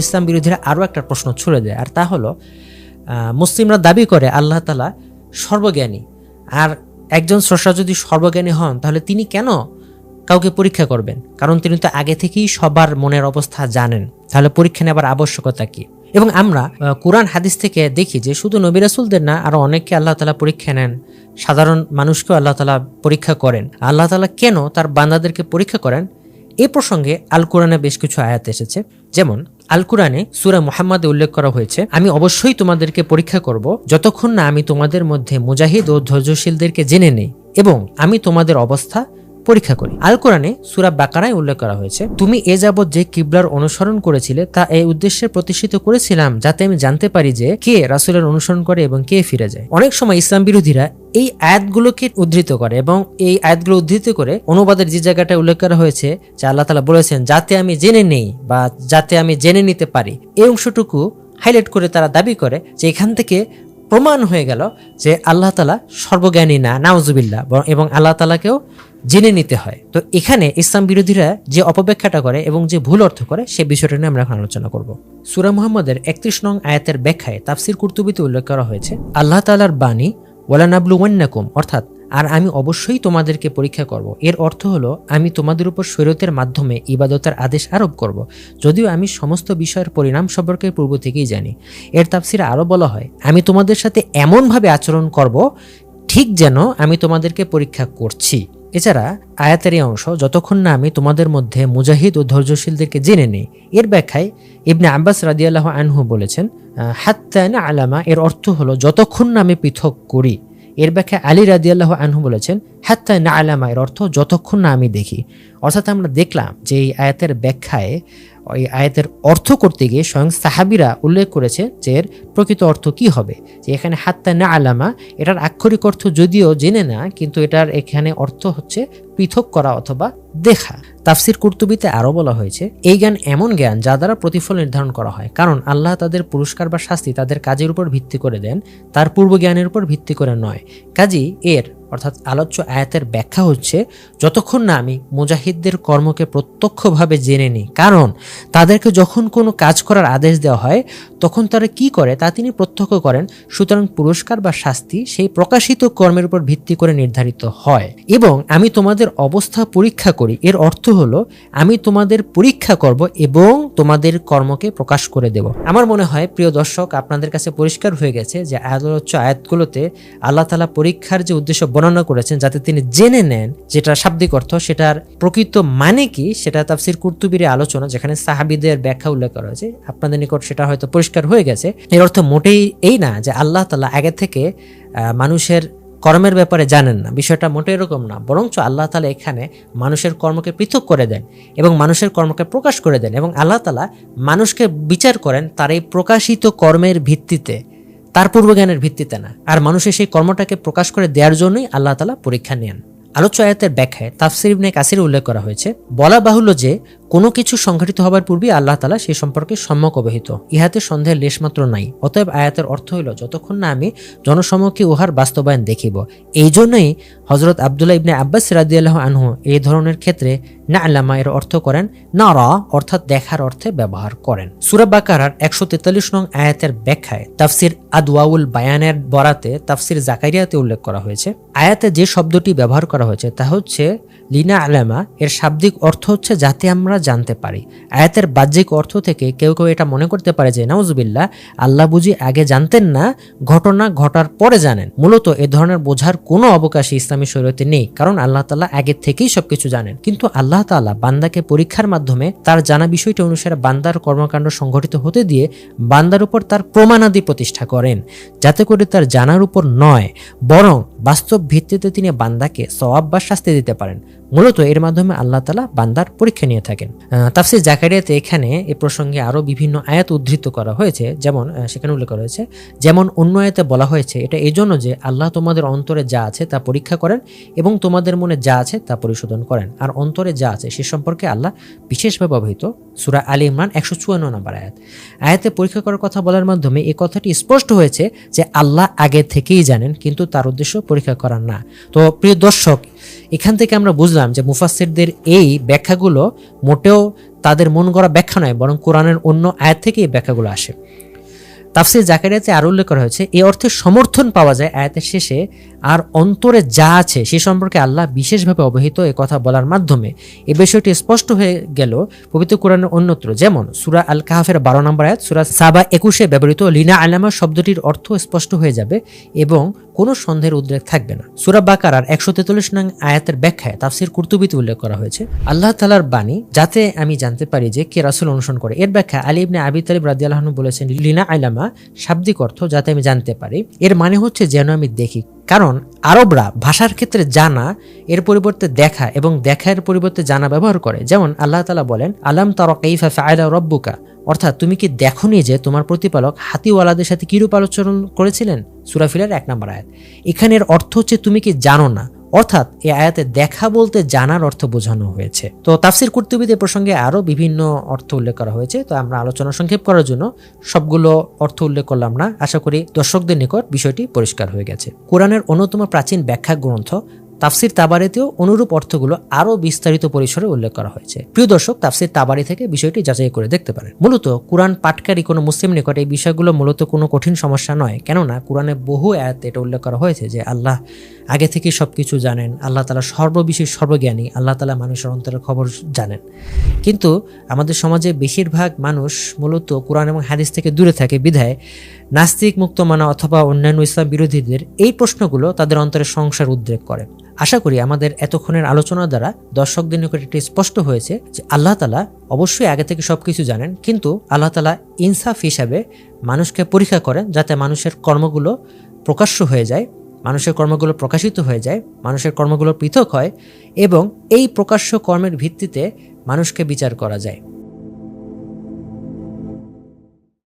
ইসলাম বিরোধীরা আরও একটা প্রশ্ন ছুড়ে দেয়, আর তা হলো মুসলিমরা দাবি করে আল্লাহ তাআলা সর্বজ্ঞানী, আর একজন স্রষ্টা যদি সর্বজ্ঞানী হন তাহলে তিনি কেন কাউকে পরীক্ষা করবেন? কারণ তিনি তো আগে থেকেই সবার মনের অবস্থা জানেন, তাহলে পরীক্ষা নেবার আবশ্যকতা কি? এবং আমরা কোরআন হাদিস থেকে দেখি যে শুধু নবী রাসূলদের না, আরো অনেককে আল্লাহ তাআলা পরীক্ষা নেন, সাধারণ মানুষকেও আল্লাহ তাআলা পরীক্ষা করেন। আল্লাহ তাআলা কেন তার বান্দাদেরকে পরীক্ষা করেন এই প্রসঙ্গে আল কোরআনে বেশ কিছু আয়াত এসেছে। যেমন আল কোরআনে সূরা মুহাম্মাদে উল্লেখ করা হয়েছে, আমি অবশ্যই তোমাদেরকে পরীক্ষা করব যতক্ষণ না আমি তোমাদের মধ্যে মুজাহিদ ও ধৈর্যশীলদেরকে জেনে নেই এবং আমি তোমাদের অবস্থা পরীক্ষা করি। আল কোরআনে সূরা বাকারায় উল্লেখ করা হয়েছে, তুমি এ যাবৎ যে কিবলার অনুসরণ করেছিলে তা এই উদ্দেশ্যে প্রতিষ্ঠিত করেছিলাম যাতে আমি জানতে পারি যে কে রাসূলের অনুসরণ করে এবং কে ফিরে যায়। অনেক সময় ইসলাম বিরোধীরা এই আয়াতগুলোকে উদ্ধৃত করে এবং এই আয়াতগুলো উদ্ধৃত করে অনুবাদের যে জায়গাটা উল্লেখ করা হয়েছে যে আল্লাহ তাআলা বলেছেন যাতে আমি জেনে নেই বা যাতে আমি জেনে নিতে পারি, এই অংশটুকু হাইলাইট করে তারা দাবি করে যে এখান থেকে প্রমাণ হয়ে গেল যে আল্লাহ তাআলা সর্বজ্ঞানী না, নাউজুবিল্লাহ, এবং আল্লাহ তাআলাকেও জেনে নিতে হয়। তো এখানে ইসলাম বিরোধীরা যে অপব্যাখ্যাটা করে এবং যে ভুল অর্থ করে সে বিষয়টা নিয়ে আমরা এখন আলোচনা করব। সূরা মুহাম্মাদের 31 নং আয়াতের ব্যাখ্যায় তাফসীর কুরতুবীতে উল্লেখ করা হয়েছে, আল্লাহ তাআলার বাণী ওয়ালানাবলুওয়ান্নাকুম, অর্থাৎ আর আমি অবশ্যই তোমাদেরকে পরীক্ষা করব, এর অর্থ হলো আমি তোমাদের উপর শরীয়তের মাধ্যমে ইবাদতের আদেশ আরোপ করব, যদিও আমি সমস্ত বিষয়ের পরিণাম সম্পর্কে পূর্ব থেকেই জানি। এর তাফসীরে আরো বলা হয়, আমি তোমাদের সাথে এমনভাবে আচরণ করব ঠিক যেন আমি তোমাদেরকে পরীক্ষা করছি। এছাড়া আয়াতের এই অংশ যতক্ষণ না আমি তোমাদের মধ্যে মুজাহিদ ও ধৈর্যশীলদেরকে জেনে নেই, এর ব্যাখ্যায় ইবনে আব্বাস রাদিয়াল্লাহু আনহু বলেছেন হাত্তা না'লামা, এর অর্থ হলো যতক্ষণ না আমি পৃথক করি। এর ব্যাখ্যায় আলী রাদিয়াল্লাহু আনহু বলেছেন হাত্তা না'লামা, এর অর্থ যতক্ষণ না আমি দেখি। অর্থাৎ আমরা দেখলাম যে এই আয়াতের ব্যাখ্যায় এই আয়াতের অর্থ করতে গিয়ে স্বয়ং সাহাবীরা উল্লেখ করেছে যে এর প্রকৃত অর্থ কি হবে। যে এখানে হাত্তা না'লামা, এটার আক্ষরিক অর্থ যদিও জেনে না, কিন্তু এটার এখানে অর্থ হচ্ছে পৃথক করা অথবা দেখা। তাফসীর কুরতুবীতে আরো বলা হয়েছে, এই জ্ঞান এমন জ্ঞান যা দ্বারা প্রতিফল নির্ধারণ করা হয়, কারণ আল্লাহ তাদের পুরস্কার বা শাস্তি তাদের কাজের উপর ভিত্তি করে দেন, তার পূর্ব জ্ঞানের উপর ভিত্তি করে নয়। কাজেই এর অর্থাৎ আলোচ্য আয়াতের ব্যাখ্যা হচ্ছে যতক্ষণ না আমি মুজাহিদদের কর্মকে প্রত্যক্ষভাবে জেনে নিই, কারণ তাদেরকে যখন কোনো কাজ করার আদেশ দেওয়া হয় তখন তারা কি করে তা তিনি প্রত্যক্ষ করেন, সুতরাং পুরস্কার বা শাস্তি সেই প্রকাশিত কর্মের উপর ভিত্তি করে নির্ধারিত হয়। এবং আমি তোমাদের অবস্থা পরীক্ষা করি, এর অর্থ হলো আমি তোমাদের পরীক্ষা করব এবং তোমাদের কর্মকে প্রকাশ করে দেব। আমার মনে হয় প্রিয় দর্শক আপনাদের কাছে পরিষ্কার হয়ে গেছে যে আলোচ্য আয়াতগুলোতে আল্লাহ তাআলা পরীক্ষার যে উদ্দেশ্য বর্ণনা করেছেন যাতে তিনি জেনে নেন যেটা শাব্দিক অর্থ, সেটার প্রকৃত মানে কি সেটা তাফসীর কুরতুবীর আলোচনা যেখানে সাহাবীদের ব্যাখ্যা উল্লেখ করা হয়েছে, আপনাদের নিকট সেটা হয়তো পরিষ্কার হয়ে গেছে। এর অর্থ মোটেই এই না যে আল্লাহ তাআলা আগে থেকে মানুষের কর্মের ব্যাপারে জানেন না, বিষয়টা মোটেই এরকম না, বরঞ্চ আল্লাহ তাআলা এখানে মানুষের কর্মকে পৃথক করে দেন এবং মানুষের কর্মকে প্রকাশ করে দেন, এবং আল্লাহ তাআলা মানুষকে বিচার করেন তার এই প্রকাশিত কর্মের ভিত্তিতে, তার পূর্বজ্ঞানের ভিত্তিতে না। আর মানুষের সেই কর্মটাকে প্রকাশ করে দেওয়ার জন্যই আল্লাহ তাআলা পরীক্ষা নেন। আলোচ্য আয়াতের ব্যাখ্যায় তাফসীর ইবনে কাসির উল্লেখ করা হয়েছে, বলা বাহুল্য যে কোনো কিছু সংঘটিত হবার পূর্বে আল্লাহ তাআলা সেই সম্পর্কে সম্যক অবহিত, ইহাতে সন্দেহের লেশমাত্র নাই। অতএব আয়াতের অর্থ হইল যতক্ষণ না আমি জনসমক্ষে উহার বাস্তবায়ন দেখিব। এই জন্যই হযরত আব্দুল্লাহ ইবনে আব্বাস রাদিয়াল্লাহু আনহু এই ধরনের ক্ষেত্রে না'লামা এর অর্থ করেন নারা, অর্থাৎ দেখার অর্থে ব্যবহার করেন। সূরা বাকারার 143 নং আয়াতের ব্যাখ্যায় তাফসীর আদওয়াউল বায়ানের বরাতে তাফসীর জাকারিয়াতে উল্লেখ করা হয়েছে, আয়াতে যে শব্দটি ব্যবহার করা হয়েছে তা হচ্ছে লিনা আলামা, এর শাব্দিক অর্থ হচ্ছে যাতে আমরা জানতে পারি। আয়াতের বাহ্যিক অর্থ থেকে কেউ কেউ এটা মনে করতে পারে যে নাউজুবিল্লাহ, আল্লাহ বুঝি আগে জানতেন না, ঘটনা ঘটার পরে জানেন। মূলত এ ধরনের বোঝার কোনো অবকাশই ইসলামী শরীয়তে নেই, কারণ আল্লাহ তাআলা আগে থেকেই সবকিছু জানেন। কিন্তু আল্লাহ তাআলা বান্দাকে পরীক্ষার মাধ্যমে তার জানা বিষয়টি অনুসারে বান্দার কর্মকাণ্ড সংঘটিত হতে দিয়ে বান্দার উপর তার প্রমাণাদি প্রতিষ্ঠা করেন, যাতে করে তার জানার উপর নয় বরং বাস্তব ভিত্তিতে তিনি বান্দাকে সওয়াব বা শাস্তি দিতে পারেন। মূলত এর মাধ্যমে আল্লাহ তাআলা বান্দার পরীক্ষা নিয়ে থাকেন। তাফসীর জাকারিয়াতে এখানে এ প্রসঙ্গে আরো বিভিন্ন আয়াত উদ্ধৃত করা হয়েছে, যেমন সেখানে উল্লেখ করা হয়েছে, যেমন অন্য আয়াতে বলা হয়েছে এটা এই জন্য যে আল্লাহ তোমাদের অন্তরে যা আছে তা পরীক্ষা করেন এবং তোমাদের মনে যা আছে তা পরিশোধন করেন, আর অন্তরে যা আছে সে সম্পর্কে আল্লাহ বিশেষভাবে অবহিত। সূরা আলী ইমরান 154 নম্বর আয়াত। আয়াতে পরীক্ষা করার কথা বলার মাধ্যমে এই কথাটি স্পষ্ট হয়েছে যে আল্লাহ আগে থেকেই জানেন, কিন্তু তার উদ্দেশ্য পরীক্ষা করা না। তো প্রিয় দর্শক, এখান থেকে আমরা বুঝলাম যে মুফাসসিরদের এই ব্যাখ্যাগুলো মোটেও তাদের মন গড়া ব্যাখ্যা নয়, বরং কোরআনের অন্য আয়াত থেকে এই ব্যাখ্যাগুলো আসে। তাফসীর জাকারিয়াতে আরো উল্লেখ করা হয়েছে, এই অর্থে সমর্থন পাওয়া যায় আয়াতের শেষে, আর অন্তরে যা আছে সে সম্পর্কে আল্লাহ বিশেষভাবে অবহিত এ কথা বলার মাধ্যমে এই বিষয়টি স্পষ্ট হয়ে গেল পবিত্র কোরআনের অন্যত্র। যেমন সূরা আল কাহফের 12 নম্বর আয়াত, সূরা সাবা 21 ব্যবহৃত লিনা আলামা শব্দটির অর্থ স্পষ্ট হয়ে যাবে এবং কোনো সন্দেহের উদ্রেক থাকবে না। সূরা বাকারার 143 নং আয়াতের ব্যাখ্যায় তাফসীর কুরতুবীতে উল্লেখ করা হয়েছে, আল্লাহ তাআলার বাণী যাতে আমি জানতে পারি যে কে রাসূল অনুসরণ করে। এর ব্যাখ্যা আলী ইবনে আবি তালিব রাদিয়াল্লাহু আনহু বলেছেন, লিনা আলামা শাব্দিক অর্থ যাতে আমি জানতে পারি, এর মানে হচ্ছে যেন আমি দেখি। কারণ আরবরা ভাষার ক্ষেত্রে জানা এর পরিবর্তে দেখা এবং দেখার পরিবর্তে জানা ব্যবহার করে। যেমন আল্লাহ তাআলা বলেন, আলাম তারা কাইফা ফাআলা রাব্বুকা, অর্থাৎ তুমি কি দেখোনি যে তোমার প্রতিপালক হাতিওয়ালাদের সাথে কিরূপ আচরণ করেছিলেন, সূরা ফিলের 1 নম্বর আয়াত। এখানের অর্থ হচ্ছে তুমি কি জানো না, অর্থাৎ এই আয়াতে দেখা বলতে জানার অর্থ বোঝানো হয়েছে। তো তাফসীর কুরতুবীতে প্রসঙ্গে আরো বিভিন্ন অর্থ উল্লেখ করা হয়েছে, তো আমরা আলোচনা সংক্ষেপ করার জন্য সবগুলো অর্থ উল্লেখ করলাম না। আশা করি দর্শকদের নিকট বিষয়টি পরিষ্কার হয়ে গেছে। কোরআনের অন্যতম প্রাচীন ব্যাখ্যা গ্রন্থ তাফসীর তাবারিতেও অনুরূপ অর্থগুলো আরো বিস্তারিত পরিসরে উল্লেখ করা হয়েছে। প্রিয় দর্শক, তাফসীর তাবারি থেকে বিষয়টি যাচাই করে দেখতে পারেন। মূলত কোরআন পাঠকারী কোনো মুসলিম নিকট এই বিষয়গুলো মূলত কোনো কঠিন সমস্যা নয়, কেননা কোরআনে বহু আয়াতে এটা উল্লেখ করা হয়েছে যে আল্লাহ আগে থেকে সবকিছু জানেন, আল্লাহ তাআলা সর্ববিশেষ সর্বজ্ঞানী, আল্লাহ তাআলা মানুষের অন্তরের খবর জানেন। কিন্তু আমাদের সমাজে বেশিরভাগ মানুষ মূলত কোরআন এবং হাদিস থেকে দূরে থাকে বিধায় নাস্তিক মুক্তমানা অথবা অন্যান্য ইসলাম বিরোধীদের এই প্রশ্নগুলো তাদের অন্তরে সংশয়ের উদ্রেক করে। আশা করি আমাদের এতক্ষণের আলোচনা দ্বারা দর্শকদের নিকট এটি স্পষ্ট হয়েছে যে আল্লাহ তাআলা অবশ্যই আগে থেকে সবকিছু জানেন, কিন্তু আল্লাহ তাআলা ইনসাফ হিসাবে মানুষকে পরীক্ষা করেন যাতে মানুষের কর্মগুলো প্রকাশ্য হয়ে যায়, মানুষের কর্মগুলো প্রকাশিত হয়ে যায়, মানুষের কর্মগুলো পৃথক হয় এবং এই প্রকাশ্য কর্মের ভিত্তিতে মানুষকে বিচার করা যায়।